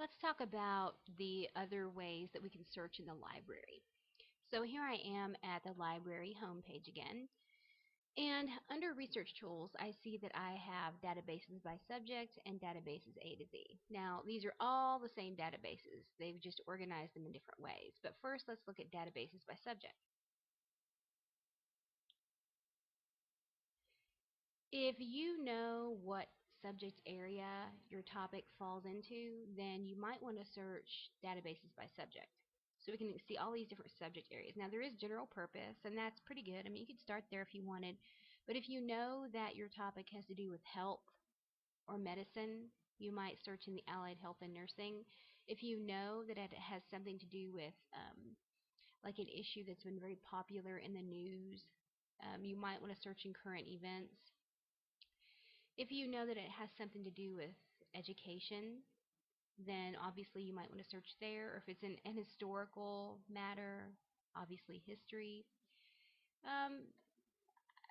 Let's talk about the other ways that we can search in the library. So here I am at the library homepage again. And under research tools, I see that I have databases by subject and databases A to Z. Now, these are all the same databases. They've just organized them in different ways. But first, let's look at databases by subject. If you know what subject area your topic falls into, then you might want to search databases by subject. So we can see all these different subject areas. Now there is general purpose, and that's pretty good. I mean, you could start there if you wanted. But if you know that your topic has to do with health or medicine, you might search in the allied health and nursing. If you know that it has something to do with like an issue that's been very popular in the news, you might want to search in current events. If you know that it has something to do with education, then obviously you might want to search there. Or if it's an historical matter, obviously history. Um,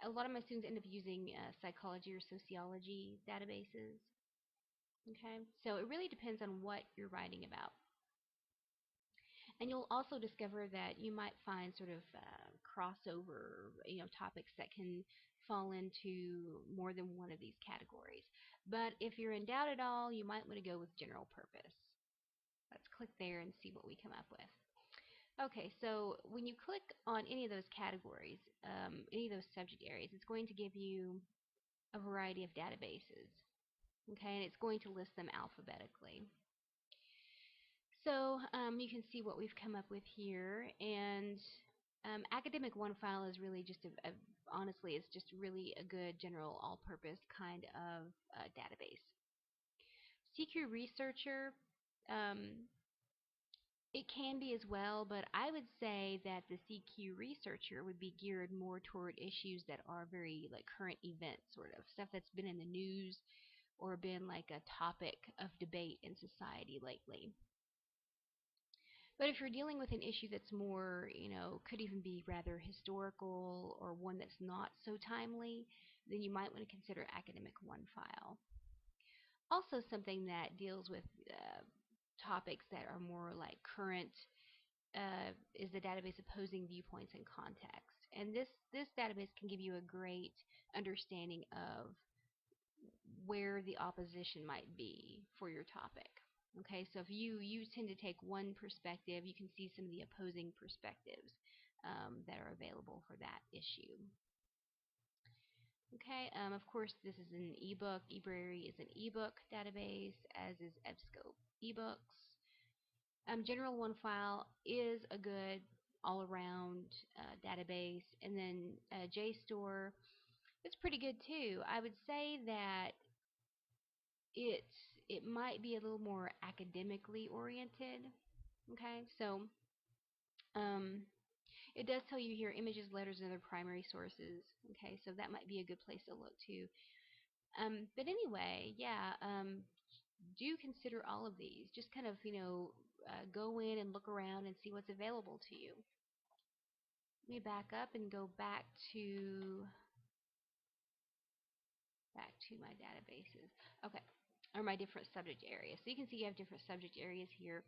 a lot of my students end up using psychology or sociology databases. Okay, so it really depends on what you're writing about. And you'll also discover that you might find sort of crossover, topics that can fall into more than one of these categories. But if you're in doubt at all, you might want to go with general purpose. Let's click there and see what we come up with. Okay, so when you click on any of those categories, any of those subject areas, it's going to give you a variety of databases. Okay, and it's going to list them alphabetically. So you can see what we've come up with here, and Academic One File is really just honestly, it's just really a good general all-purpose kind of database. CQ Researcher, um, it can be as well, but I would say that the CQ Researcher would be geared more toward issues that are very like current events, sort of stuff that's been in the news or been like a topic of debate in society lately. But if you're dealing with an issue that's more, could even be rather historical or one that's not so timely, then you might want to consider Academic One File. Also, something that deals with topics that are more like current is the database Opposing Viewpoints and Context. And this database can give you a great understanding of where the opposition might be for your topic. Okay, so if you tend to take one perspective, you can see some of the opposing perspectives that are available for that issue. Okay, of course, this is an ebook. eBrary is an ebook database, as is EBSCOpe ebooks. General One File is a good all-around database, and then JSTOR, it's pretty good too. I would say that it might be a little more academically oriented. Okay, so um, it does tell you here images, letters, and other primary sources. Okay, so that might be a good place to look too. But anyway, yeah, do consider all of these. Just kind of, go in and look around and see what's available to you. Let me back up and go back to my databases. Okay, or my different subject areas. So you can see you have different subject areas here.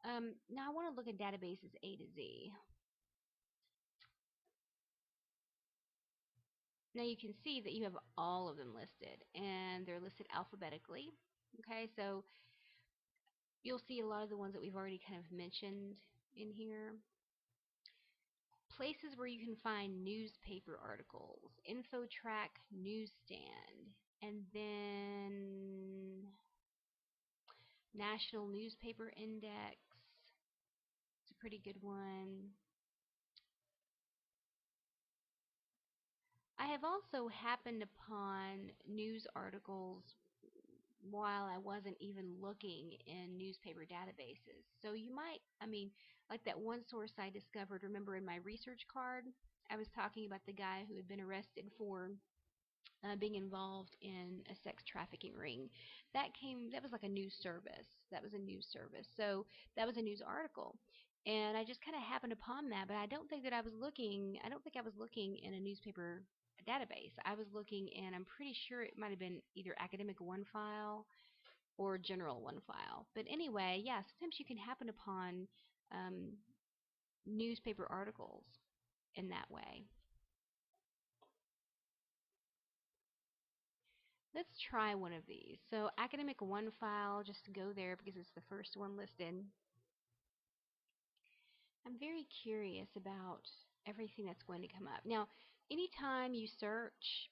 Now I want to look at databases A to Z. Now you can see that you have all of them listed, and they're listed alphabetically. Okay, so you'll see a lot of the ones that we've already kind of mentioned in here. Places where you can find newspaper articles, InfoTrack Newsstand, and then National Newspaper Index. It's a pretty good one. I have also happened upon news articles while I wasn't even looking in newspaper databases. So you might, like that one source I discovered, remember in my research card, I was talking about the guy who had been arrested for being involved in a sex trafficking ring. That was like a news service. That was a news service. So that was a news article. And I just kind of happened upon that, but I don't think I was looking in a newspaper database. I was looking, and I'm pretty sure it might have been either Academic One File or general one file. But anyway, yeah, sometimes you can happen upon um, newspaper articles in that way. Let's try one of these. So academic one file, just to go there because it's the first one listed. I'm very curious about everything that's going to come up. Now, anytime you search,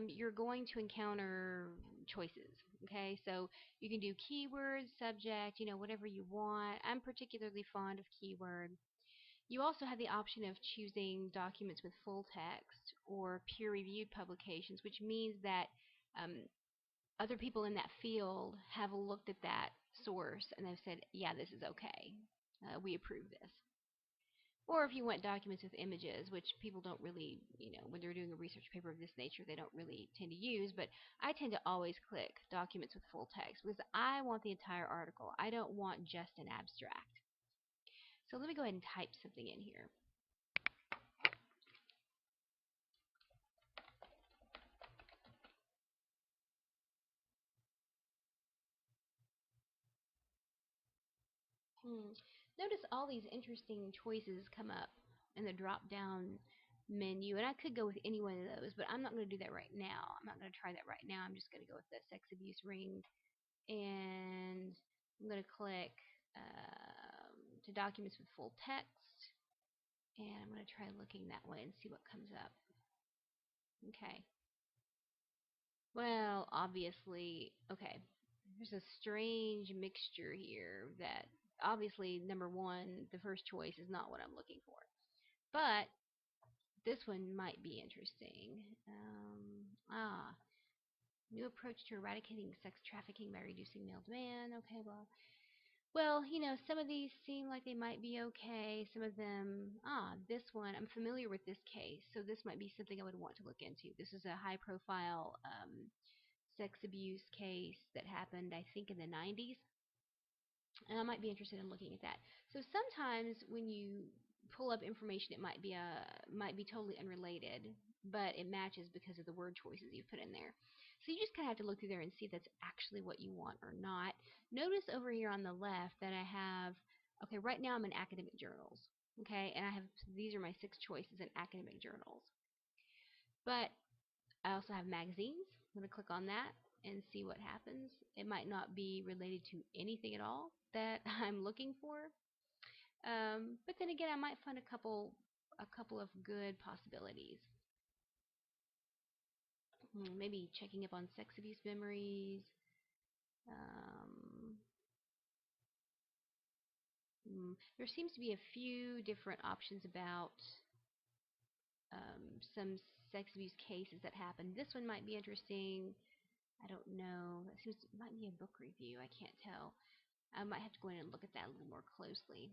you're going to encounter choices. Okay, so you can do keyword, subject, whatever you want. I'm particularly fond of keyword. You also have the option of choosing documents with full text or peer-reviewed publications, which means that um, other people in that field have looked at that source and they've said, yeah, this is okay. We approve this. Or if you want documents with images, which people don't really, when they're doing a research paper of this nature, they don't really tend to use, but I tend to always click documents with full text because I want the entire article. I don't want just an abstract. So let me go ahead and type something in here. Notice all these interesting choices come up in the drop-down menu, and I could go with any one of those, but I'm not going to do that right now. I'm not going to try that right now. I'm just going to go with the sex abuse ring, and I'm going to click to documents with full text, and I'm going to try looking that way and see what comes up. Okay. Well, obviously, okay, there's a strange mixture here that obviously, number one, the first choice is not what I'm looking for. But this one might be interesting. New approach to eradicating sex trafficking by reducing male demand. Okay, well, some of these seem like they might be okay. Some of them, this one, I'm familiar with this case, so this might be something I would want to look into. This is a high-profile sex abuse case that happened, I think, in the 90s. And I might be interested in looking at that. So sometimes when you pull up information, it might be totally unrelated, but it matches because of the word choices you've put in there. So you just kind of have to look through there and see if that's actually what you want or not. Notice over here on the left that I have, okay, right now I'm in academic journals, okay, and these are my 6 choices in academic journals. But I also have magazines. I'm going to click on that and see what happens. It might not be related to anything at all that I'm looking for. But then again, I might find a couple of good possibilities. Maybe checking up on sex abuse memories. Um, there seems to be a few different options about some sex abuse cases that happened. This one might be interesting. I don't know. It might be a book review. I can't tell. I might have to go in and look at that a little more closely.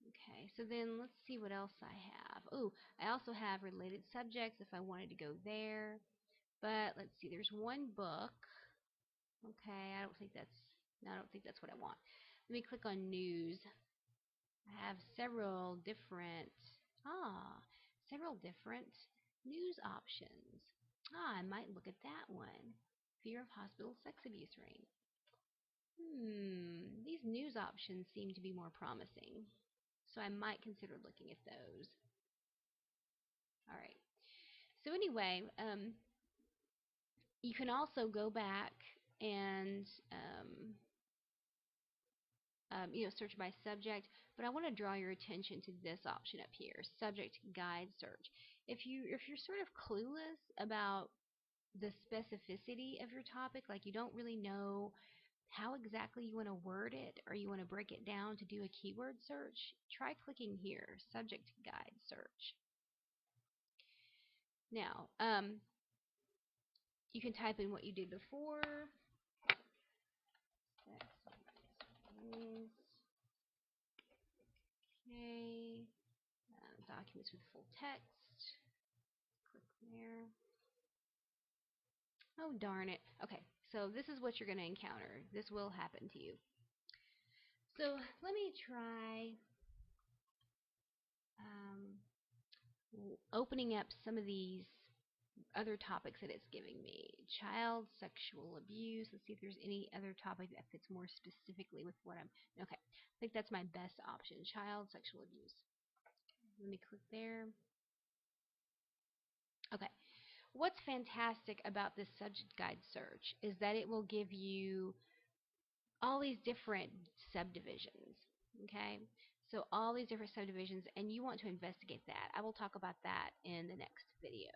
Okay, so then let's see what else I have. Oh, I also have related subjects if I wanted to go there. But let's see, there's one book. Okay, I don't think that's what I want. Let me click on news. I have several different news options. I might look at that one. Fear of hospital sex abuse ring. These news options seem to be more promising. So I might consider looking at those. All right. So anyway, you can also go back and search by subject, but I want to draw your attention to this option up here, subject guide search. If you're sort of clueless about the specificity of your topic, like you don't really know how exactly you want to word it or you want to break it down to do a keyword search, try clicking here, subject guide search. Now, you can type in what you did before. Okay. Documents with full text. Click there. Oh, darn it. Okay, so this is what you're going to encounter. This will happen to you. So let me try opening up some of these other topics that it's giving me. Child sexual abuse. Let's see if there's any other topic that fits more specifically with what I'm... Okay, I think that's my best option. Child sexual abuse. Let me click there. Okay. What's fantastic about this subject guide search is that it will give you all these different subdivisions. Okay? So all these different subdivisions, and you want to investigate that. I will talk about that in the next video.